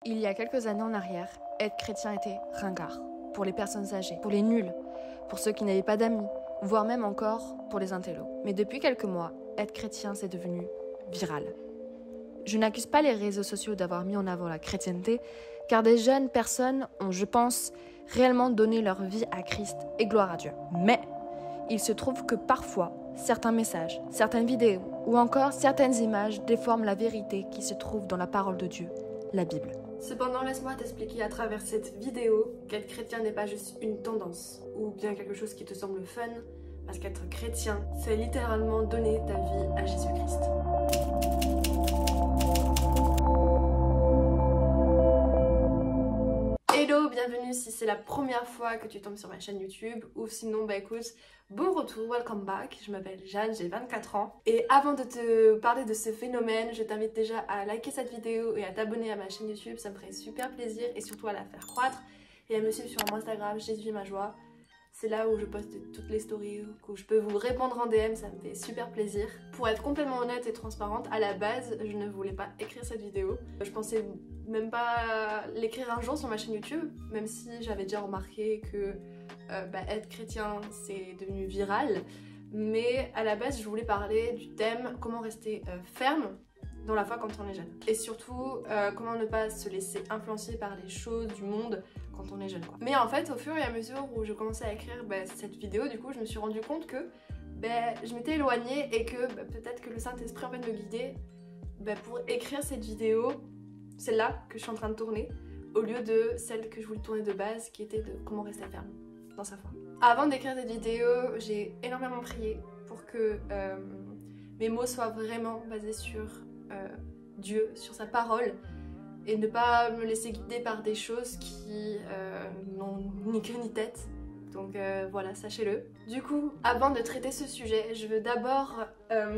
Il y a quelques années en arrière, être chrétien était ringard. Pour les personnes âgées, pour les nuls, pour ceux qui n'avaient pas d'amis, voire même encore pour les intellos. Mais depuis quelques mois, être chrétien, c'est devenu viral. Je n'accuse pas les réseaux sociaux d'avoir mis en avant la chrétienté, car des jeunes personnes ont, je pense, réellement donné leur vie à Christ et gloire à Dieu. Mais il se trouve que parfois, certains messages, certaines vidéos ou encore certaines images déforment la vérité qui se trouve dans la parole de Dieu, la Bible. Cependant, laisse-moi t'expliquer à travers cette vidéo qu'être chrétien n'est pas juste une tendance ou bien quelque chose qui te semble fun, parce qu'être chrétien, c'est littéralement donner ta vie à Jésus-Christ. Hello, bienvenue si c'est la première fois que tu tombes sur ma chaîne YouTube, ou sinon bah écoute, bon retour, welcome back. Je m'appelle Jeanne, j'ai 24 ans et avant de te parler de ce phénomène, je t'invite déjà à liker cette vidéo et à t'abonner à ma chaîne YouTube, ça me ferait super plaisir, et surtout à la faire croître et à me suivre sur mon Instagram, Jésus ma joie. C'est là où je poste toutes les stories, où je peux vous répondre en DM, ça me fait super plaisir. Pour être complètement honnête et transparente, à la base, je ne voulais pas écrire cette vidéo. Je pensais même pas l'écrire un jour sur ma chaîne YouTube, même si j'avais déjà remarqué que être chrétien, c'est devenu viral. Mais à la base, je voulais parler du thème comment rester ferme dans la foi quand on est jeune. Et surtout, comment ne pas se laisser influencer par les choses du monde quand on est jeune, quoi. Mais en fait, au fur et à mesure où je commençais à écrire cette vidéo, du coup, je me suis rendu compte que je m'étais éloignée et que peut-être que le Saint-Esprit en fait me guidait pour écrire cette vidéo, celle-là que je suis en train de tourner, au lieu de celle que je voulais tourner de base, qui était de comment rester ferme dans sa foi. Avant d'écrire cette vidéo, j'ai énormément prié pour que mes mots soient vraiment basés sur Dieu, sur sa parole, et ne pas me laisser guider par des choses qui n'ont ni queue ni tête. Donc voilà, sachez-le. Du coup, avant de traiter ce sujet, je veux d'abord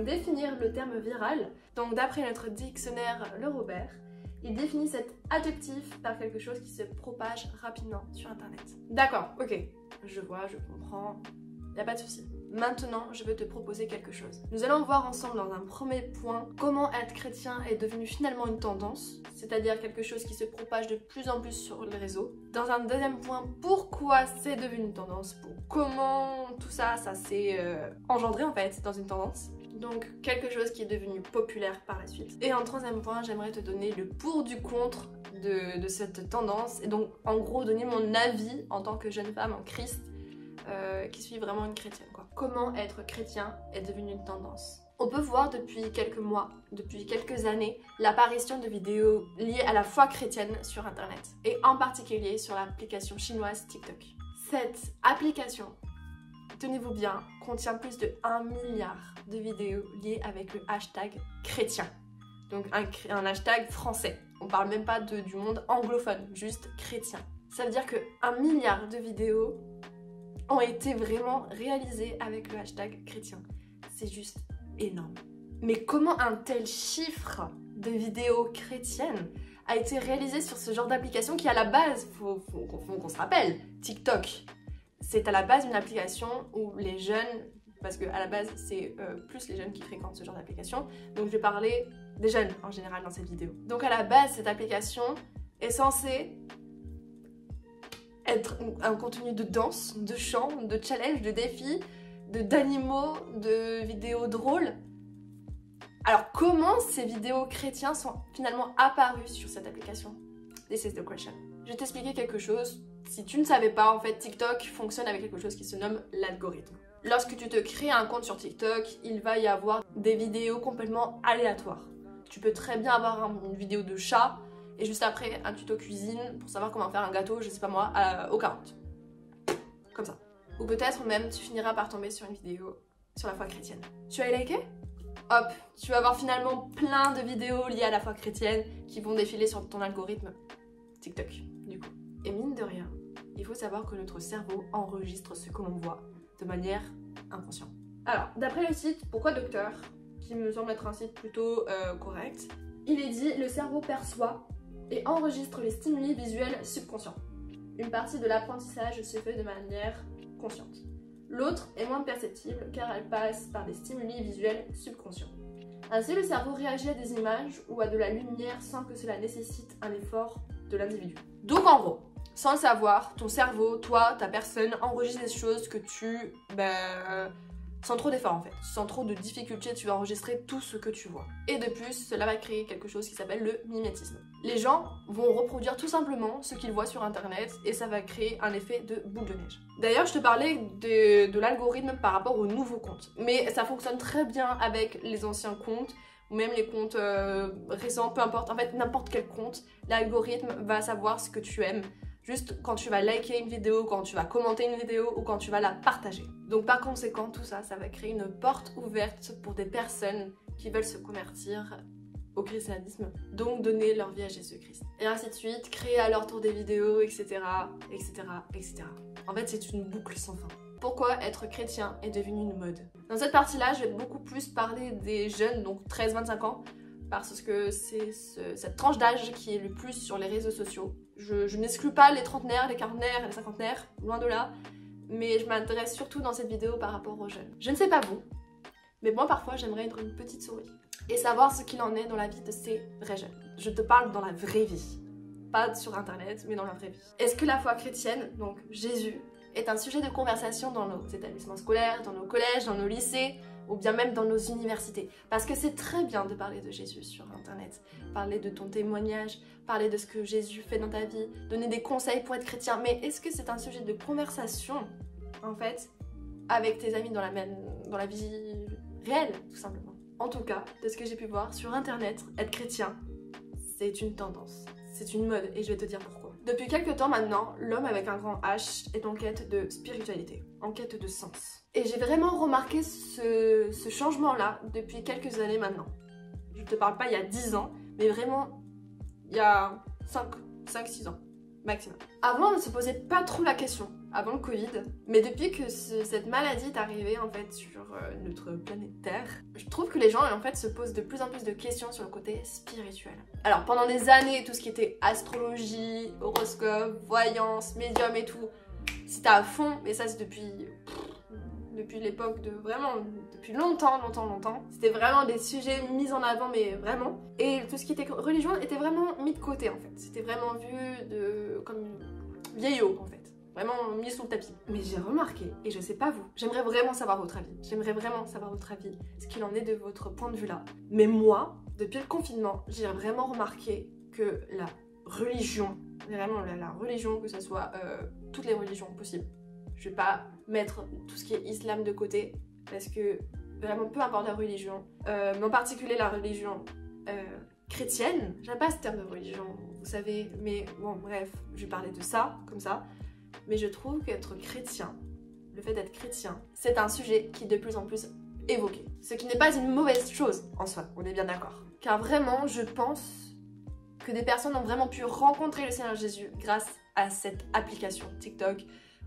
définir le terme viral. Donc d'après notre dictionnaire Le Robert, il définit cet adjectif par quelque chose qui se propage rapidement sur internet. D'accord, ok, je vois, je comprends, y a pas de souci. Maintenant, je veux te proposer quelque chose. Nous allons voir ensemble dans un premier point comment être chrétien est devenu finalement une tendance, c'est-à-dire quelque chose qui se propage de plus en plus sur les réseaux. Dans un deuxième point, pourquoi c'est devenu une tendance, comment tout ça s'est engendré en fait dans une tendance. Donc quelque chose qui est devenu populaire par la suite. Et en troisième point, j'aimerais te donner le pour du contre de cette tendance, et donc en gros donner mon avis en tant que jeune femme en Christ qui suis vraiment une chrétienne, quoi. Comment être chrétien est devenu une tendance. On peut voir depuis quelques mois, depuis quelques années, l'apparition de vidéos liées à la foi chrétienne sur internet, et en particulier sur l'application chinoise TikTok. Cette application, tenez-vous bien, contient plus de 1 milliard de vidéos liées avec le hashtag chrétien. Donc un hashtag français. On parle même pas du monde anglophone, juste chrétien. Ça veut dire que 1 milliard de vidéos ont été vraiment réalisées avec le hashtag chrétien. C'est juste énorme. Mais comment un tel chiffre de vidéos chrétiennes a été réalisé sur ce genre d'application qui à la base, faut qu'on se rappelle, TikTok, c'est à la base une application où les jeunes, parce qu'à la base c'est plus les jeunes qui fréquentent ce genre d'application, donc je vais parler des jeunes en général dans cette vidéo. Donc à la base cette application est censée être un contenu de danse, de chant, de challenge, de défis, d'animaux, de vidéos drôles. Alors comment ces vidéos chrétiens sont finalement apparues sur cette application? This is the question. Je vais t'expliquer quelque chose. Si tu ne savais pas, en fait TikTok fonctionne avec quelque chose qui se nomme l'algorithme. Lorsque tu te crées un compte sur TikTok, il va y avoir des vidéos complètement aléatoires. Tu peux très bien avoir une vidéo de chat, et juste après, un tuto cuisine pour savoir comment faire un gâteau, je sais pas moi, aux carottes. Comme ça. Ou peut-être même, tu finiras par tomber sur une vidéo sur la foi chrétienne. Tu as liké? Hop, tu vas avoir finalement plein de vidéos liées à la foi chrétienne qui vont défiler sur ton algorithme TikTok, du coup. Et mine de rien, il faut savoir que notre cerveau enregistre ce que l'on voit de manière inconsciente. Alors, d'après le site Pourquoi Docteur, qui me semble être un site plutôt correct, il est dit « Le cerveau perçoit et enregistre les stimuli visuels subconscients. Une partie de l'apprentissage se fait de manière consciente. L'autre est moins perceptible car elle passe par des stimuli visuels subconscients. Ainsi, le cerveau réagit à des images ou à de la lumière sans que cela nécessite un effort de l'individu. Donc en gros, sans le savoir, ton cerveau, toi, ta personne, enregistre des choses que tu... sans trop d'effort en fait, sans trop de difficultés, tu vas enregistrer tout ce que tu vois. Et de plus, cela va créer quelque chose qui s'appelle le mimétisme. Les gens vont reproduire tout simplement ce qu'ils voient sur internet et ça va créer un effet de boule de neige. D'ailleurs, je te parlais de l'algorithme par rapport aux nouveaux comptes, mais ça fonctionne très bien avec les anciens comptes ou même les comptes récents, peu importe, en fait n'importe quel compte, l'algorithme va savoir ce que tu aimes. Juste quand tu vas liker une vidéo, quand tu vas commenter une vidéo ou quand tu vas la partager. Donc par conséquent, tout ça, ça va créer une porte ouverte pour des personnes qui veulent se convertir au christianisme, donc donner leur vie à Jésus-Christ. Et ainsi de suite, créer à leur tour des vidéos, etc., etc., etc. En fait, c'est une boucle sans fin. Pourquoi être chrétien est devenu une mode? Dans cette partie-là, je vais beaucoup plus parler des jeunes, donc 13-25 ans, parce que c'est cette tranche d'âge qui est le plus sur les réseaux sociaux. Je n'exclus pas les trentenaires, les quarantenaires et les cinquantenaires, loin de là, mais je m'intéresse surtout dans cette vidéo par rapport aux jeunes. Je ne sais pas vous, mais moi parfois j'aimerais être une petite souris et savoir ce qu'il en est dans la vie de ces vrais jeunes. Je te parle dans la vraie vie, pas sur internet, mais dans la vraie vie. Est-ce que la foi chrétienne, donc Jésus, est un sujet de conversation dans nos établissements scolaires, dans nos collèges, dans nos lycées, ou bien même dans nos universités? Parce que c'est très bien de parler de Jésus sur internet, parler de ton témoignage, parler de ce que Jésus fait dans ta vie, donner des conseils pour être chrétien, mais est-ce que c'est un sujet de conversation, en fait, avec tes amis dans la vie réelle, tout simplement? En tout cas, de ce que j'ai pu voir sur internet, être chrétien, c'est une tendance, c'est une mode, et je vais te dire pourquoi. Depuis quelques temps maintenant, l'homme avec un grand H est en quête de spiritualité, en quête de sens. Et j'ai vraiment remarqué ce changement-là depuis quelques années maintenant. Je te parle pas il y a 10 ans, mais vraiment il y a 5-6 ans maximum. Avant, on ne se posait pas trop la question, avant le Covid, mais depuis que cette maladie est arrivée en fait sur notre planète Terre, je trouve que les gens en fait se posent de plus en plus de questions sur le côté spirituel. Alors pendant des années, tout ce qui était astrologie, horoscope, voyance, médium et tout, c'était à fond, mais ça c'est depuis l'époque de vraiment, depuis longtemps. C'était vraiment des sujets mis en avant, mais vraiment. Et tout ce qui était religion était vraiment mis de côté en fait. C'était vraiment vu comme vieillot en fait. Vraiment mis sous le tapis. Mais j'ai remarqué, et je sais pas vous, j'aimerais vraiment savoir votre avis. J'aimerais vraiment savoir votre avis, ce qu'il en est de votre point de vue là. Mais moi, depuis le confinement, j'ai vraiment remarqué que la religion, vraiment la religion, que ce soit toutes les religions possibles, je vais pas mettre tout ce qui est islam de côté, parce que vraiment peu importe la religion, mais en particulier la religion chrétienne, j'aime pas ce terme de religion, vous savez, mais bon bref, je vais parler de ça, comme ça, mais je trouve qu'être chrétien, le fait d'être chrétien, c'est un sujet qui est de plus en plus évoqué, ce qui n'est pas une mauvaise chose en soi, on est bien d'accord, car vraiment je pense que des personnes ont vraiment pu rencontrer le Seigneur Jésus grâce à cette application TikTok,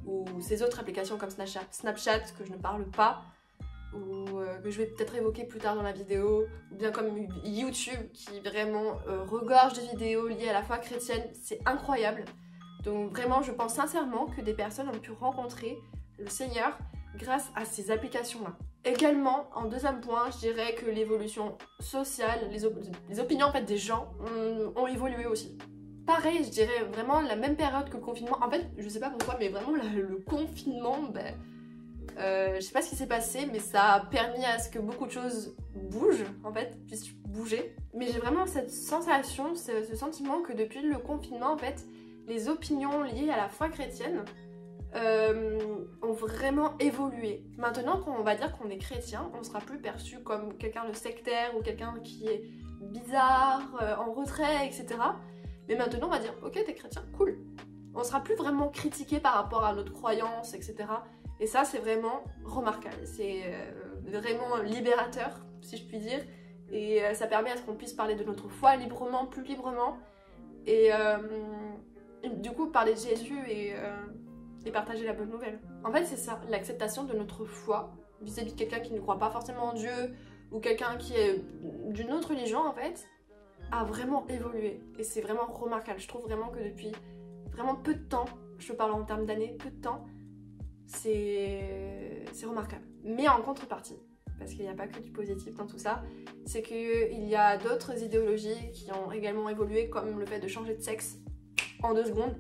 ou ces autres applications comme Snapchat que je ne parle pas, ou que je vais peut-être évoquer plus tard dans la vidéo, ou bien comme YouTube qui vraiment regorge de vidéos liées à la foi chrétienne, c'est incroyable. Donc vraiment je pense sincèrement que des personnes ont pu rencontrer le Seigneur grâce à ces applications-là. Également, en deuxième point, je dirais que l'évolution sociale, les opinions en fait, des gens ont évolué aussi. Pareil, je dirais vraiment la même période que le confinement. En fait, je sais pas pourquoi, mais vraiment le confinement, je sais pas ce qui s'est passé, mais ça a permis à ce que beaucoup de choses bougent, en fait, puissent bouger. Mais j'ai vraiment cette sensation, ce sentiment que depuis le confinement, en fait, les opinions liées à la foi chrétienne ont vraiment évolué. Maintenant, quand on va dire qu'on est chrétien, on sera plus perçu comme quelqu'un de sectaire ou quelqu'un qui est bizarre, en retrait, etc. Mais maintenant, on va dire, ok, t'es chrétien, cool. On sera plus vraiment critiqué par rapport à notre croyance, etc. Et ça, c'est vraiment remarquable. C'est vraiment libérateur, si je puis dire. Et ça permet à ce qu'on puisse parler de notre foi librement, plus librement. Et du coup, parler de Jésus et partager la bonne nouvelle. En fait, c'est ça, l'acceptation de notre foi vis-à-vis de quelqu'un qui ne croit pas forcément en Dieu ou quelqu'un qui est d'une autre religion, en fait, a vraiment évolué. Et c'est vraiment remarquable. Je trouve vraiment que depuis vraiment peu de temps, je parle en termes d'années, peu de temps, c'est remarquable. Mais en contrepartie, parce qu'il n'y a pas que du positif dans tout ça, c'est qu'il y a d'autres idéologies qui ont également évolué, comme le fait de changer de sexe en 2 secondes.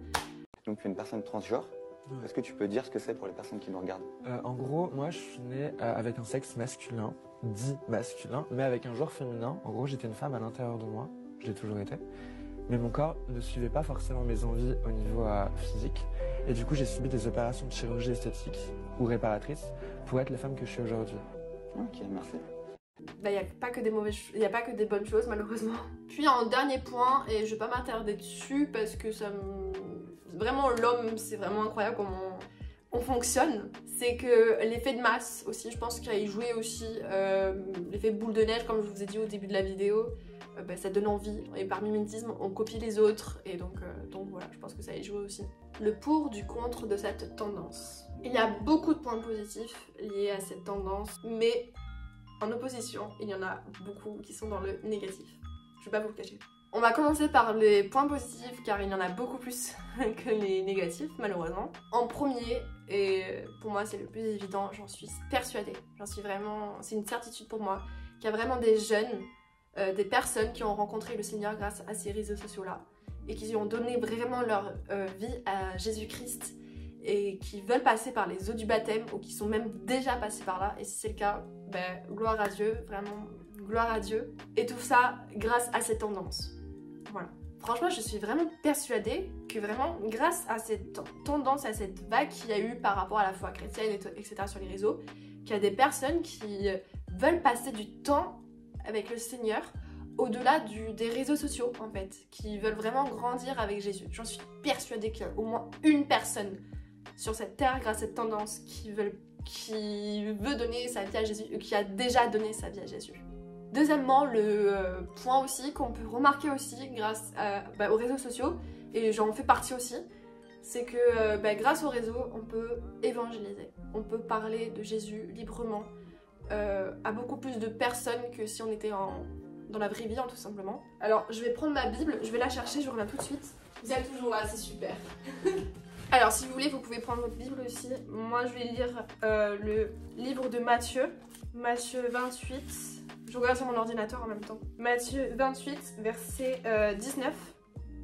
Donc tu es une personne transgenre. Est-ce que tu peux dire ce que c'est pour les personnes qui nous regardent? En gros, moi je suis né avec un sexe masculin, dit masculin, mais avec un genre féminin. En gros, j'étais une femme à l'intérieur de moi, je l'ai toujours été. Mais mon corps ne suivait pas forcément mes envies au niveau physique. Et du coup, j'ai subi des opérations de chirurgie esthétique ou réparatrice pour être la femme que je suis aujourd'hui. Ok, merci. Il n'y a pas que des bonnes choses malheureusement. Puis en dernier point, et je vais pas m'attarder dessus parce que ça me... Vraiment l'homme, c'est vraiment incroyable comment on fonctionne. C'est que l'effet de masse aussi, je pense qu'il a y joué aussi. L'effet boule de neige, comme je vous ai dit au début de la vidéo, ça donne envie. Et par mimétisme, on copie les autres. Et donc voilà, je pense que ça a y joué aussi. Le pour du contre de cette tendance. Il y a beaucoup de points positifs liés à cette tendance, mais en opposition, il y en a beaucoup qui sont dans le négatif. Je vais pas vous le cacher. On va commencer par les points positifs car il y en a beaucoup plus que les négatifs malheureusement. En premier, et pour moi c'est le plus évident, j'en suis persuadée, c'est une certitude pour moi, qu'il y a vraiment des jeunes, des personnes qui ont rencontré le Seigneur grâce à ces réseaux sociaux là et qui ont donné vraiment leur vie à Jésus-Christ et qui veulent passer par les eaux du baptême ou qui sont même déjà passés par là, et si c'est le cas, gloire à Dieu, vraiment gloire à Dieu, et tout ça grâce à cette tendance. Voilà. Franchement, je suis vraiment persuadée que vraiment, grâce à cette tendance, à cette vague qu'il y a eu par rapport à la foi chrétienne, etc. sur les réseaux, qu'il y a des personnes qui veulent passer du temps avec le Seigneur au-delà des réseaux sociaux, en fait, qui veulent vraiment grandir avec Jésus. J'en suis persuadée qu'il y a au moins une personne sur cette terre, grâce à cette tendance, qui veut donner sa vie à Jésus, ou qui a déjà donné sa vie à Jésus. Deuxièmement, le point aussi qu'on peut remarquer aussi grâce aux réseaux sociaux, et j'en fais partie aussi, c'est que grâce aux réseaux, on peut évangéliser. On peut parler de Jésus librement à beaucoup plus de personnes que si on était dans la vraie vie, tout simplement. Alors, je vais prendre ma Bible, je vais la chercher, je reviens tout de suite. Vous êtes toujours là, c'est super. Alors, si vous voulez, vous pouvez prendre votre Bible aussi. Moi, je vais lire le livre de Matthieu, Matthieu 28. Je regarde sur mon ordinateur en même temps. Matthieu 28, verset 19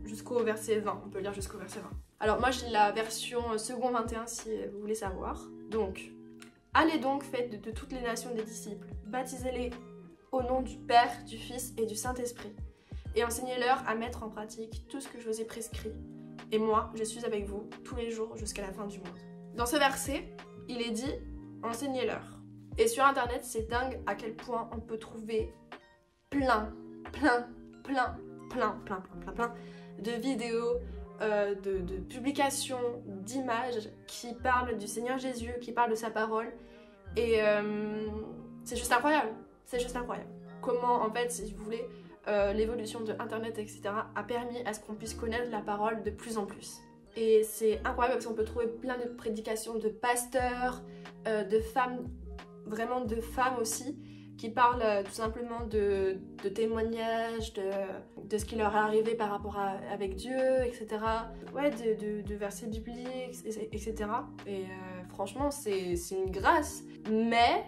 jusqu'au verset 20. On peut lire jusqu'au verset 20. Alors moi j'ai la version second 21 si vous voulez savoir. Donc, allez donc, faites de toutes les nations des disciples. Baptisez-les au nom du Père, du Fils et du Saint-Esprit. Et enseignez-leur à mettre en pratique tout ce que je vous ai prescrit. Et moi, je suis avec vous tous les jours jusqu'à la fin du monde. Dans ce verset, il est dit, enseignez-leur. Et sur internet, c'est dingue à quel point on peut trouver plein de vidéos, de publications, d'images qui parlent du Seigneur Jésus, qui parlent de sa parole. Et c'est juste incroyable, c'est juste incroyable. Comment, en fait, si vous voulez, l'évolution de internet, etc. a permis à ce qu'on puisse connaître la parole de plus en plus. Et c'est incroyable parce qu'on peut trouver plein de prédications de pasteurs, de femmes, vraiment de femmes aussi, qui parlent tout simplement de témoignages, de ce qui leur est arrivé par rapport avec Dieu, etc. Ouais, de versets bibliques, etc. Et franchement, c'est une grâce, mais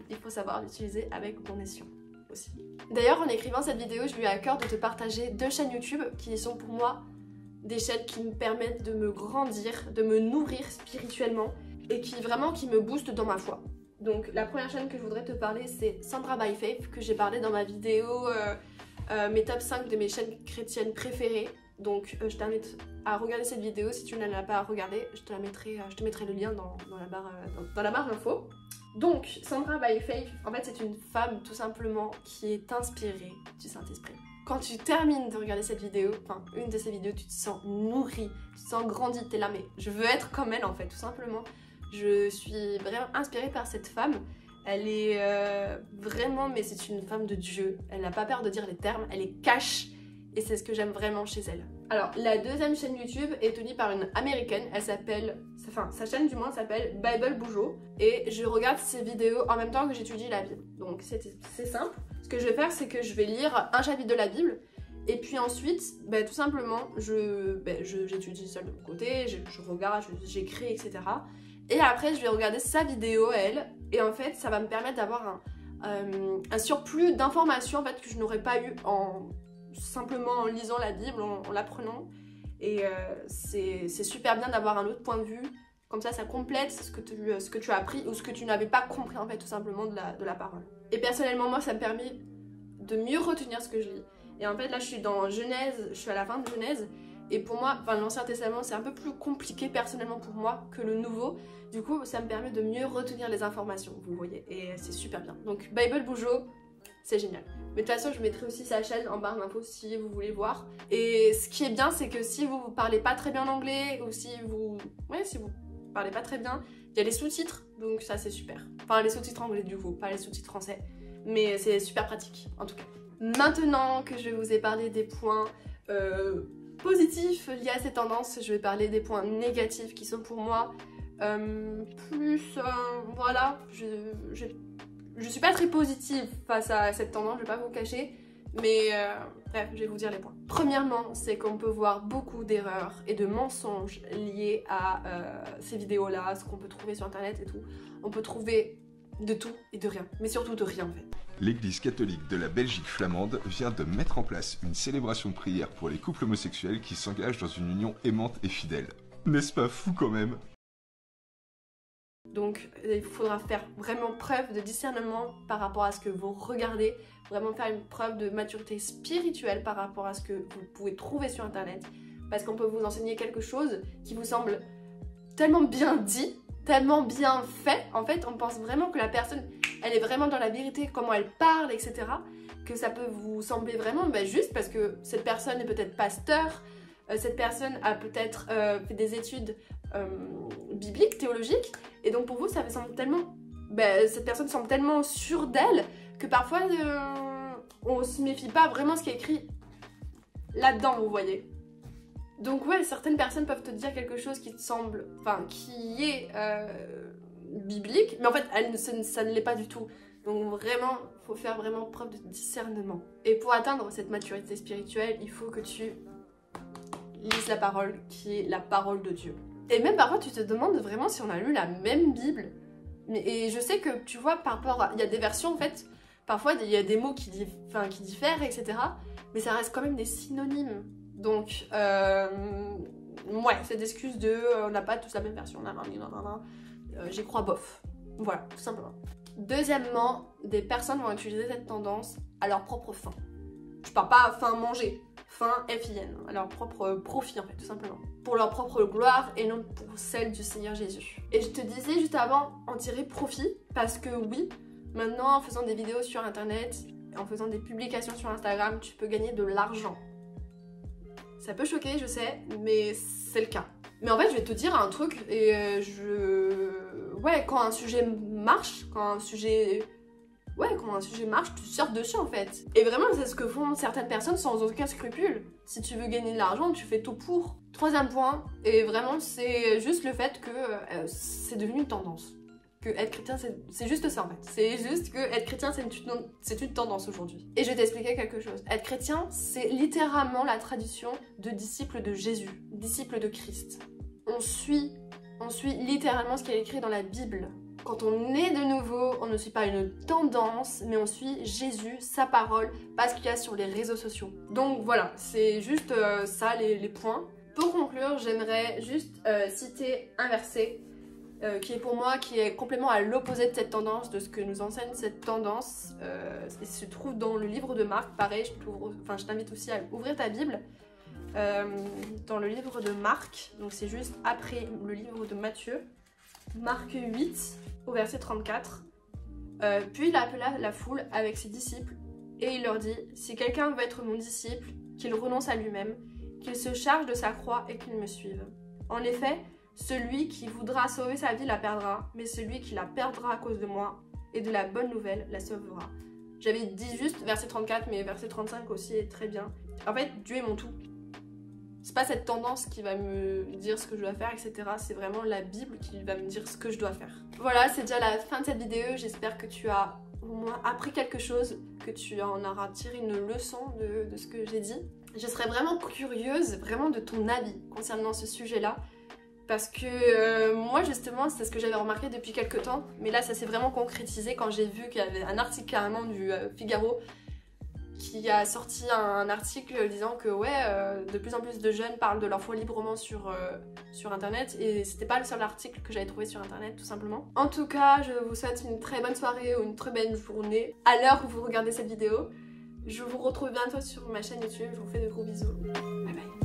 il faut savoir l'utiliser avec bon escient aussi. D'ailleurs, en écrivant cette vidéo, je lui ai à cœur de te partager 2 chaînes YouTube qui sont pour moi des chaînes qui me permettent de me grandir, de me nourrir spirituellement et qui me boostent dans ma foi. Donc la première chaîne que je voudrais te parler, c'est Sandra by Faith, que j'ai parlé dans ma vidéo mes top 5 de mes chaînes chrétiennes préférées. Donc je t'invite à regarder cette vidéo si tu ne l'as pas regardée, je te mettrai le lien dans la barre d'infos. Donc Sandra by Faith, en fait c'est une femme tout simplement qui est inspirée du Saint-Esprit. Quand tu termines de regarder cette vidéo, enfin une de ces vidéos, tu te sens nourrie, tu te sens grandi, t'es là mais je veux être comme elle en fait tout simplement. Je suis vraiment inspirée par cette femme. Elle est vraiment, mais c'est une femme de Dieu. Elle n'a pas peur de dire les termes, elle est cash. Et c'est ce que j'aime vraiment chez elle. Alors, la deuxième chaîne YouTube est tenue par une américaine. Elle s'appelle, sa chaîne du moins s'appelle Bible Bougeot. Et je regarde ses vidéos en même temps que j'étudie la Bible. Donc c'est simple. Ce que je vais faire, c'est que je vais lire un chapitre de la Bible. Et puis ensuite, tout simplement, j'étudie seule de mon côté, je regarde, j'écris, etc. Et après, je vais regarder sa vidéo, elle. Et en fait, ça va me permettre d'avoir un surplus d'informations en fait, que je n'aurais pas eu simplement en lisant la Bible, en l'apprenant. Et c'est super bien d'avoir un autre point de vue. Comme ça complète ce que tu as appris ou ce que tu n'avais pas compris en fait tout simplement de la parole. Et personnellement moi ça me permet de mieux retenir ce que je lis. Et en fait là je suis dans Genèse, je suis à la fin de Genèse. Et pour moi, l'Ancien Testament c'est un peu plus compliqué personnellement pour moi que le Nouveau. Du coup ça me permet de mieux retenir les informations, vous voyez. Et c'est super bien. Donc Bible Bujo, c'est génial. Mais de toute façon je mettrai aussi sa chaîne en barre d'infos si vous voulez voir. Et ce qui est bien c'est que si vous parlez pas très bien anglais ou si vous parlez pas très bien, il y a les sous-titres, donc ça c'est super. Enfin les sous-titres anglais du coup, pas les sous-titres français, mais c'est super pratique en tout cas. Maintenant que je vous ai parlé des points positifs liés à ces tendances, je vais parler des points négatifs qui sont pour moi voilà, je suis pas très positive face à cette tendance, je vais pas vous cacher. Mais bref, je vais vous dire les points. Premièrement, c'est qu'on peut voir beaucoup d'erreurs et de mensonges liés à ces vidéos-là, ce qu'on peut trouver sur internet et tout. On peut trouver de tout et de rien, mais surtout de rien en fait. L'Église catholique de la Belgique flamande vient de mettre en place une célébration de prière pour les couples homosexuels qui s'engagent dans une union aimante et fidèle. N'est-ce pas fou quand même ? Donc il faudra faire vraiment preuve de discernement par rapport à ce que vous regardez, vraiment faire une preuve de maturité spirituelle par rapport à ce que vous pouvez trouver sur internet, parce qu'on peut vous enseigner quelque chose qui vous semble tellement bien dit, tellement bien fait, en fait on pense vraiment que la personne elle est vraiment dans la vérité, comment elle parle, etc. Que ça peut vous sembler vraiment juste parce que cette personne est peut-être pasteur, cette personne a peut-être fait des études bibliques, théologiques, et donc pour vous ça semble tellement, cette personne semble tellement sûre d'elle que parfois on se méfie pas vraiment ce qui est écrit là-dedans, vous voyez. Donc ouais, certaines personnes peuvent te dire quelque chose qui te semble, qui est biblique, mais en fait ça ne l'est pas du tout. Donc vraiment, il faut faire vraiment preuve de discernement. Et pour atteindre cette maturité spirituelle, il faut que tu lises la parole qui est la parole de Dieu. Et même parfois tu te demandes vraiment si on a lu la même Bible. Et je sais que tu vois par rapport à... Il y a des versions en fait, parfois il y a des mots qui diffèrent, etc. Mais ça reste quand même des synonymes. Donc, ouais, cette excuse de on n'a pas tous la même version, j'y crois bof. Voilà, tout simplement. Deuxièmement, des personnes vont utiliser cette tendance à leur propre fin. Je parle pas fin manger, fin F-I-N, à leur propre profit en fait, tout simplement. Pour leur propre gloire et non pour celle du Seigneur Jésus. Et je te disais juste avant, en tirer profit, parce que oui, maintenant en faisant des vidéos sur internet, en faisant des publications sur Instagram, tu peux gagner de l'argent. Ça peut choquer, je sais, mais c'est le cas. Mais en fait, je vais te dire un truc, et ouais, quand un sujet marche, quand un sujet marche, tu surfes dessus en fait. Et vraiment, c'est ce que font certaines personnes sans aucun scrupule. Si tu veux gagner de l'argent, tu fais tout pour. Troisième point, et vraiment, c'est juste le fait que c'est devenu une tendance. Que être chrétien, c'est juste ça en fait. C'est juste que être chrétien, c'est une tendance aujourd'hui. Et je vais t'expliquer quelque chose. Être chrétien, c'est littéralement la tradition de disciples de Jésus, disciples de Christ. On suit littéralement ce qui est écrit dans la Bible. Quand on est de nouveau, on ne suit pas une tendance, mais on suit Jésus, sa parole, pas ce qu'il y a sur les réseaux sociaux. Donc voilà, c'est juste ça les points. Pour conclure, j'aimerais juste citer un verset qui est pour moi, qui est complètement à l'opposé de cette tendance, de ce que nous enseigne cette tendance. Il se trouve dans le livre de Marc, pareil, je t'invite aussi à ouvrir ta Bible. Dans le livre de Marc, donc c'est juste après le livre de Matthieu, Marc 8, au verset 34. Puis il appela la foule avec ses disciples, et il leur dit, « Si quelqu'un veut être mon disciple, qu'il renonce à lui-même, qu'il se charge de sa croix et qu'il me suive. En effet, celui qui voudra sauver sa vie la perdra, mais celui qui la perdra à cause de moi et de la bonne nouvelle la sauvera. » J'avais dit juste verset 34, mais verset 35 aussi est très bien. En fait, Dieu est mon tout. C'est pas cette tendance qui va me dire ce que je dois faire, etc. C'est vraiment la Bible qui va me dire ce que je dois faire. Voilà, c'est déjà la fin de cette vidéo. J'espère que tu as au moins appris quelque chose, que tu en auras tiré une leçon de ce que j'ai dit. Je serais vraiment curieuse, vraiment de ton avis concernant ce sujet-là. Parce que moi justement c'est ce que j'avais remarqué depuis quelques temps, mais là ça s'est vraiment concrétisé quand j'ai vu qu'il y avait un article carrément du Figaro qui a sorti un article disant que ouais, de plus en plus de jeunes parlent de leur foi librement sur internet, et c'était pas le seul article que j'avais trouvé sur internet tout simplement. En tout cas, je vous souhaite une très bonne soirée ou une très belle journée à l'heure où vous regardez cette vidéo. Je vous retrouve bientôt sur ma chaîne YouTube, je vous fais de gros bisous, bye bye.